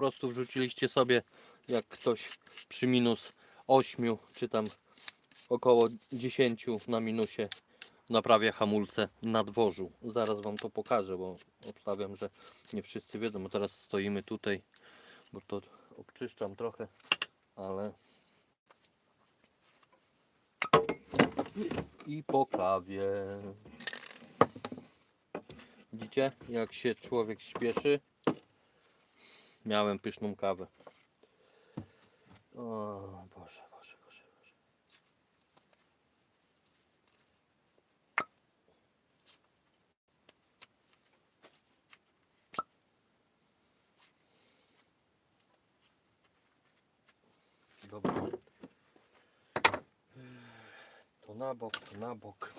prostu wrzuciliście sobie, jak ktoś przy minus 8 czy tam około 10 na minusie naprawia hamulce na dworzu. Zaraz wam to pokażę, bo obstawiam, że nie wszyscy wiedzą, bo teraz stoimy tutaj, bo to obczyszczam trochę, ale i po kawie. Widzicie, jak się człowiek śpieszy? Miałem pyszną kawę. O Boże, Boże, Boże, Boże. Dobra. To na bok, to na bok.